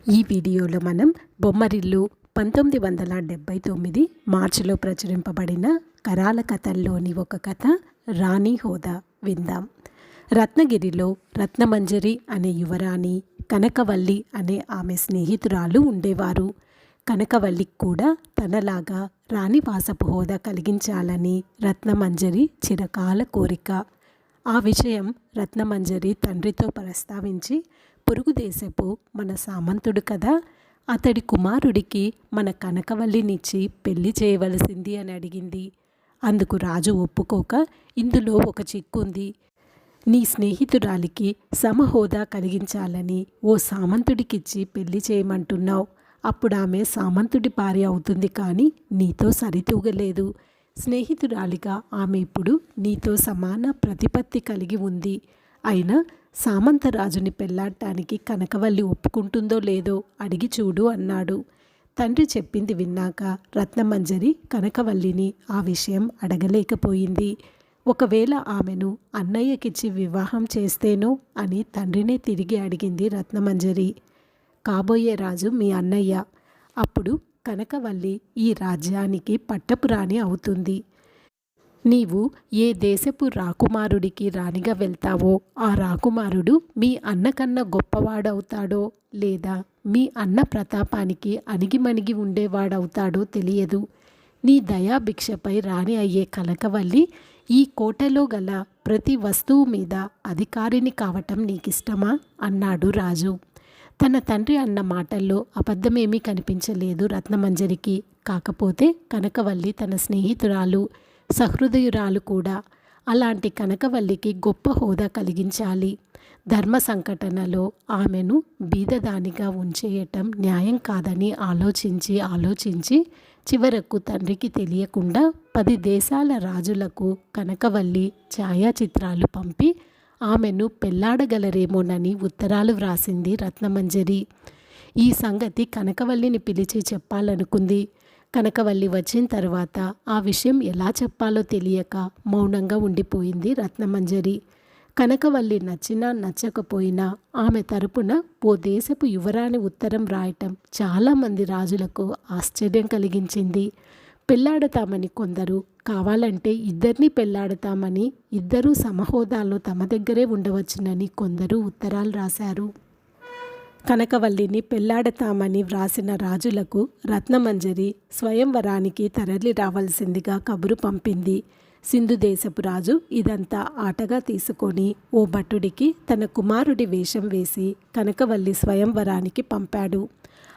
ఈ వీడియోలో మనం బొమ్మరిల్లు 1979 మార్చిలో ప్రచురింపబడిన కరాల కథల్లోని ఒక కథ రాణి హోదా విందాం. రత్నగిరిలో రత్నమంజరి అనే యువరాణి, కనకవల్లి అనే ఆమె స్నేహితురాలు ఉండేవారు. కనకవల్లికి కూడా తనలాగా రాణివాసపు హోదా కలిగించాలని రత్నమంజరి చిరకాల కోరిక. ఆ విషయం రత్నమంజరి తండ్రితో ప్రస్తావించి, పొరుగు దేశపు మన సామంతుడు కదా, అతడి కుమారుడికి మన కనకవల్లినిచ్చి పెళ్లి చేయవలసింది అని అడిగింది. అందుకు రాజు ఒప్పుకోక, ఇందులో ఒక చిక్కుంది. నీ స్నేహితురాలికి సమహోదా కలిగించాలని ఓ సామంతుడికిచ్చి పెళ్లి చేయమంటున్నావు. అప్పుడు ఆమె సామంతుడి భార్య అవుతుంది, కానీ నీతో సరితూగలేదు. స్నేహితురాలిగా ఆమె ఇప్పుడు నీతో సమాన ప్రతిపత్తి కలిగి ఉంది. అయినా సామంతరాజుని పెళ్లాడటానికి కనకవల్లి ఒప్పుకుంటుందో లేదో అడిగి చూడు అన్నాడు. తండ్రి చెప్పింది విన్నాక రత్నమంజరి కనకవల్లిని ఆ విషయం అడగలేకపోయింది. ఒకవేళ ఆమెను అన్నయ్యకిచ్చి వివాహం చేస్తేనో అని తండ్రినే తిరిగి అడిగింది రత్నమంజరి. కాబోయే రాజు మీ అన్నయ్య. అప్పుడు కనకవల్లి ఈ రాజ్యానికి పట్టపురాణి అవుతుంది. నీవు ఏ దేశపు రాకుమారుడికి రాణిగా వెళ్తావో ఆ రాకుమారుడు మీ అన్నకన్నా గొప్పవాడవుతాడో లేదా మీ అన్న ప్రతాపానికి అణిగిమణిగి ఉండేవాడవుతాడో తెలియదు. నీ దయాభిక్షపై రాణి అయ్యే కనకవల్లి ఈ కోటలో గల ప్రతి వస్తువు మీద అధికారిని కావటం నీకిష్టమా అన్నాడు రాజు. తన తండ్రి అన్న మాటల్లో అబద్ధమేమీ కనిపించలేదు రత్నమంజరికి. కాకపోతే కనకవల్లి తన స్నేహితురాలు, సహృదయురాలు కూడా. అలాంటి కనకవల్లికి గొప్ప హోదా కలిగించాలి. ధర్మ సంకటనలో ఆమెను బీదదానిగా ఉంచేయటం న్యాయం కాదని ఆలోచించి చివరకు తండ్రికి తెలియకుండా 10 దేశాల రాజులకు కనకవల్లి ఛాయాచిత్రాలు పంపి ఆమెను పెళ్లాడగలరేమోనని ఉత్తరాలు వ్రాసింది రత్నమంజరి. ఈ సంగతి కనకవల్లిని పిలిచి చెప్పాలనుకుంది. కనకవల్లి వచ్చిన తర్వాత ఆ విషయం ఎలా చెప్పాలో తెలియక మౌనంగా ఉండిపోయింది రత్నమంజరి. కనకవల్లి నచ్చినా నచ్చకపోయినా ఆమె తరపున ఓ దేశపు యువరాణి ఉత్తరం రాయటం చాలామంది రాజులకు ఆశ్చర్యం కలిగించింది. పెళ్లాడతామని కొందరు, కావాలంటే ఇద్దరిని పెళ్లాడతామని, ఇద్దరూ సమహోదాలో తమ దగ్గరే ఉండవచ్చునని కొందరు ఉత్తరాలు రాశారు. కనకవల్లిని పెళ్లాడతామని వ్రాసిన రాజులకు రత్నమంజరి స్వయంవరానికి తరలి రావాల్సిందిగా కబురు పంపింది. సింధు దేశపు రాజు ఇదంతా ఆటగా తీసుకొని ఓ భటుడికి తన కుమారుడి వేషం వేసి కనకవల్లి స్వయంవరానికి పంపాడు.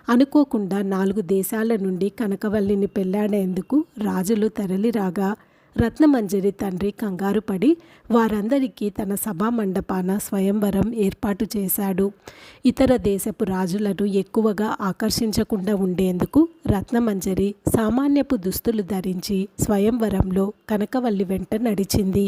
అనుకోకుండా 4 దేశాల నుండి కనకవల్లిని పెళ్లాడేందుకు రాజులు తరలిరాగా రత్నమంజరి తండ్రి కంగారు పడి వారందరికీ తన సభా మండపాన స్వయంవరం ఏర్పాటు చేశాడు. ఇతర దేశపు రాజులను ఎక్కువగా ఆకర్షించకుండా ఉండేందుకు రత్నమంజరి సామాన్యపు దుస్తులు ధరించి స్వయంవరంలో కనకవల్లి వెంట నడిచింది.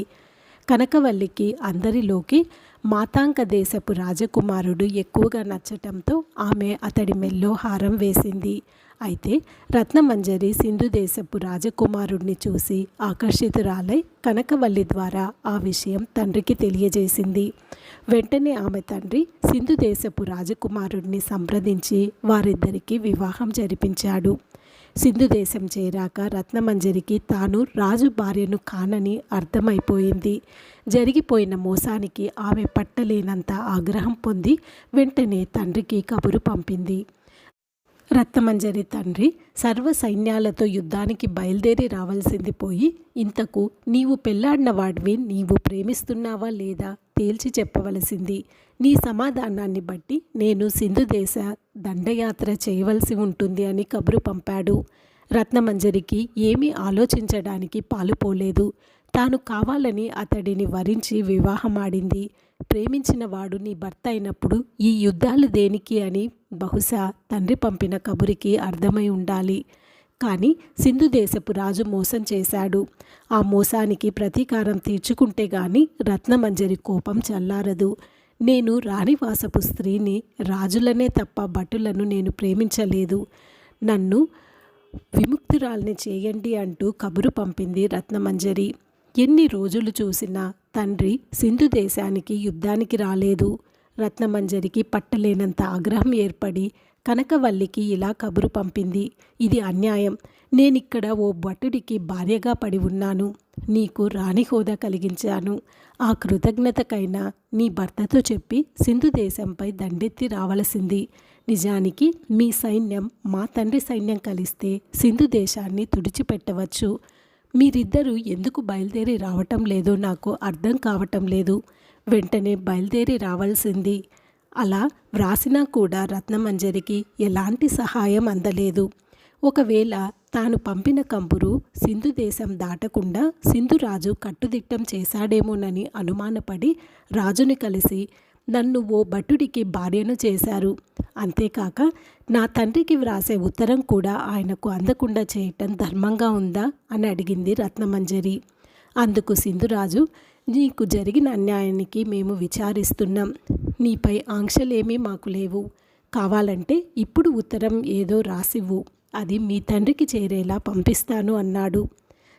కనకవల్లికి అందరిలోకి మాతాంక దేశపు రాజకుమారుడు ఎక్కువగా నచ్చటంతో ఆమె అతడి మెల్లో హారం వేసింది. అయితే రత్నమంజరి సింధు దేశపు రాజకుమారుడిని చూసి ఆకర్షితురాలై కనకవల్లి ద్వారా ఆ విషయం తండ్రికి తెలియజేసింది. వెంటనే ఆమె తండ్రి సింధు దేశపు రాజకుమారుడిని సంప్రదించి వారిద్దరికీ వివాహం జరిపించాడు. సింధు దేశం చేరాక రత్నమంజరికి తాను రాజు భార్యను కానని అర్థమైపోయింది. జరిగిపోయిన మోసానికి ఆమె పట్టలేనంత ఆగ్రహం పొంది వెంటనే తండ్రికి కబురు పంపింది. రత్నమంజరి తండ్రి సర్వ సైన్యాలతో యుద్ధానికి బయలుదేరి రావాల్సింది పోయి, ఇంతకు నీవు పెళ్లాడిన వాడివి నీవు ప్రేమిస్తున్నావా లేదా తేల్చి చెప్పవలసింది. నీ సమాధానాన్ని బట్టి నేను సింధు దేశ దండయాత్ర చేయవలసి ఉంటుంది అని కబురు పంపాడు. రత్నమంజరికి ఏమీ ఆలోచించడానికి పాలుపోలేదు. తాను కావాలని అతడిని వరించి వివాహమాడింది. ప్రేమించిన వాడు నీ భర్త అయినప్పుడు ఈ యుద్ధాలు దేనికి అని బహుశా తండ్రి పంపిన కబురికి అర్థమై ఉండాలి. కానీ సింధు దేశపు రాజు మోసం చేశాడు. ఆ మోసానికి ప్రతీకారం తీర్చుకుంటే గాని రత్నమంజరి కోపం చల్లారదు. నేను రాణివాసపు స్త్రీని, రాజులనే తప్ప భటులను నేను ప్రేమించలేదు. నన్ను విముక్తురాల్ని చేయండి అంటూ కబురు పంపింది రత్నమంజరి. ఎన్ని రోజులు చూసినా తండ్రి సింధు దేశానికి యుద్ధానికి రాలేదు. రత్నమంజరికి పట్టలేనంత ఆగ్రహం ఏర్పడి కనకవల్లికి ఇలా కబురు పంపింది. ఇది అన్యాయం. నేనిక్కడ ఓ భటుడికి భార్యగా పడి ఉన్నాను. నీకు రాణి హోదా కలిగించాను. ఆ కృతజ్ఞతకైనా నీ భర్తతో చెప్పి సింధు దేశంపై దండెత్తి రావలసింది. నిజానికి మీ సైన్యం మా తండ్రి సైన్యం కలిస్తే సింధు దేశాన్ని తుడిచిపెట్టవచ్చు. మీరిద్దరూ ఎందుకు బయలుదేరి రావటం లేదో నాకు అర్థం కావటం లేదు. వెంటనే బయలుదేరి రావాల్సింది. అలా వ్రాసినా కూడా రత్నమంజరికి ఎలాంటి సహాయం అందలేదు. ఒకవేళ తాను పంపిన కంపురు సింధు దేశం దాటకుండా సింధురాజు కట్టుదిట్టం చేశాడేమోనని అనుమానపడి రాజుని కలిసి నన్ను ఓ భటుడికి భార్యను చేశారు. అంతేకాక నా తండ్రికి వ్రాసే ఉత్తరం కూడా ఆయనకు అందకుండా చేయటం ధర్మంగా ఉందా అని అడిగింది రత్నమంజరి. అందుకు సింధురాజు, నీకు జరిగిన అన్యాయానికి మేము విచారిస్తున్నాం. నీపై ఆంక్షలేమీ మాకు లేవు. కావాలంటే ఇప్పుడు ఉత్తరం ఏదో రాసివ్వు, అది మీ తండ్రికి చేరేలా పంపిస్తాను అన్నాడు.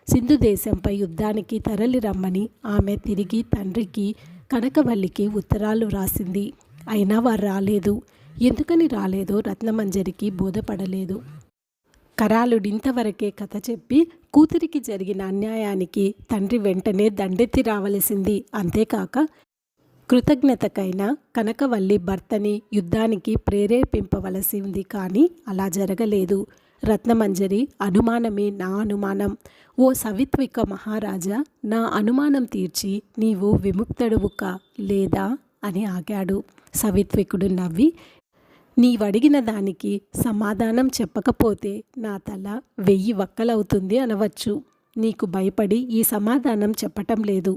సింధు దేశంపై యుద్ధానికి తరలి రమ్మని ఆమె తిరిగి తండ్రికి కనకవల్లికి ఉత్తరాలు రాసింది. అయినా వారు రాలేదు. ఎందుకని రాలేదో రత్నమంజరికి బోధపడలేదు. కరాలుడింతవరకే కథ చెప్పి కూతురికి జరిగిన అన్యాయానికి తండ్రి వెంటనే దండెత్తి రావలసింది. అంతేకాక కృతజ్ఞతకైనా కనకవల్లి భర్తని యుద్ధానికి ప్రేరేపింపవలసింది. కానీ అలా జరగలేదు. రత్నమంజరి అనుమానమే నా అనుమానం. ఓ సవిత్విక మహారాజా, నా అనుమానం తీర్చి నీవు విముక్తుడువుకా లేదా అని ఆగాడు. సవిత్వికుడు నవ్వి, నీవడిగిన దానికి సమాధానం చెప్పకపోతే నా తల 1000 వక్కలవుతుంది అనవచ్చు. నీకు భయపడి ఈ సమాధానం చెప్పటం లేదు.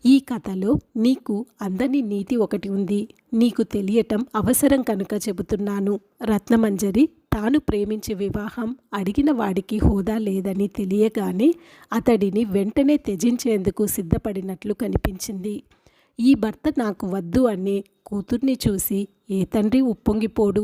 ఈ కథలో నీకు అందని నీతి ఒకటి ఉంది. నీకు తెలియటం అవసరం కనుక చెబుతున్నాను. రత్నమంజరి తాను ప్రేమించే వివాహం అడిగిన వాడికి హోదా లేదని తెలియగానే అతడిని వెంటనే త్యజించేందుకు సిద్ధపడినట్లు కనిపించింది. ఈ భర్త నాకు వద్దు అనే కూతుర్ని చూసి ఏ తండ్రి ఉప్పొంగిపోడు.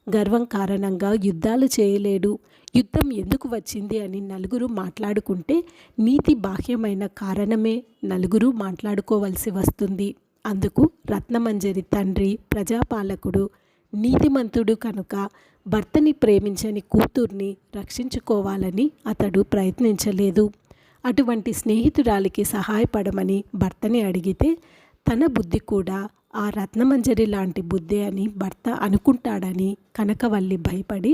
గర్వం కారణంగా యుద్ధాలు చేయలేడు. యుద్ధం ఎందుకు వచ్చింది అని నలుగురు మాట్లాడుకుంటే నీతి బాహ్యమైన కారణమే నలుగురు మాట్లాడుకోవలసి వస్తుంది. అందుకు రత్నమంజరి తండ్రి ప్రజాపాలకుడు, నీతిమంతుడు కనుక భర్తని ప్రేమించని కూతుర్ని రక్షించుకోవాలని అతడు ప్రయత్నించలేదు. అటువంటి స్నేహితురాలికి సహాయపడమని భర్తని అడిగితే తన బుద్ధి కూడా ఆ రత్నమంజరి లాంటి బుద్ధే అని భర్త అనుకుంటాడని కనకవల్లి భయపడి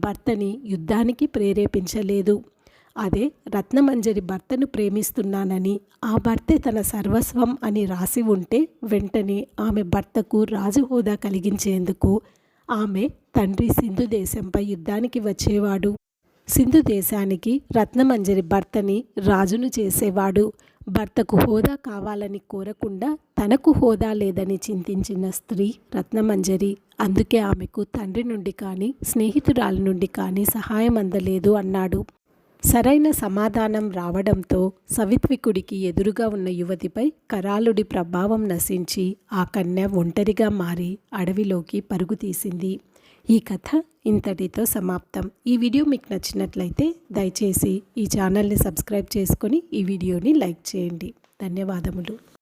భర్తని యుద్ధానికి ప్రేరేపించలేదు. అదే రత్నమంజరి భర్తను ప్రేమిస్తున్నానని, ఆ భర్తే తన సర్వస్వం అని రాసి ఉంటే వెంటనే ఆమె భర్తకు రాజు హోదా కలిగించేందుకు ఆమె తండ్రి సింధు దేశంపై యుద్ధానికి వచ్చేవాడు. సింధు దేశానికి రత్నమంజరి భర్తని రాజును చేసేవాడు. భర్తకు హోదా కావాలని కోరకుండా తనకు హోదా లేదని చింతించిన స్త్రీ రత్నమంజరి. అందుకే ఆమెకు తండ్రి నుండి కానీ స్నేహితురాలి నుండి కానీ సహాయం అందలేదు అన్నాడు. సరైన సమాధానం రావడంతో సవిత్వికుడికి ఎదురుగా ఉన్న యువతిపై కరాలుడి ప్రభావం నశించి ఆ కన్య ఒంటరిగా మారి అడవిలోకి పరుగు తీసింది. ఈ కథ ఇంతటితో సమాప్తం. ఈ వీడియో మీకు నచ్చినట్లయితే దయచేసి ఈ ఛానల్ని సబ్స్క్రైబ్ చేసుకొని ఈ వీడియోని లైక్ చేయండి. ధన్యవాదములు.